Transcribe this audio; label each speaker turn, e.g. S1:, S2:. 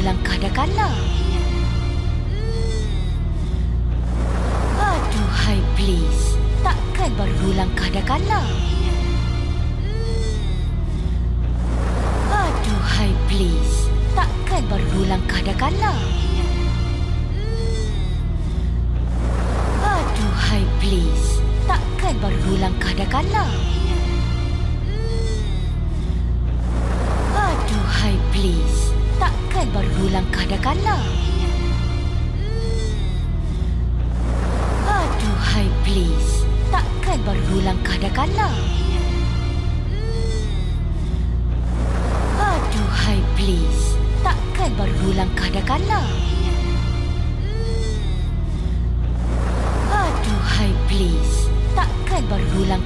S1: langkah dah kalah. Aduhai please, takkan baru 2 langkah dah kalah. Aduhai please, takkan baru 2 langkah dah kalah. Aduhai please, takkan baru 2 langkah dah kalah. Aduhai please, takkan baru 2 langkah dah kalah. Aduhai please, takkan baru 2 langkah dah kalah. Aduhai please, takkan baru 2 langkah dah kalah. Aduhai please, takkan baru 2 langkah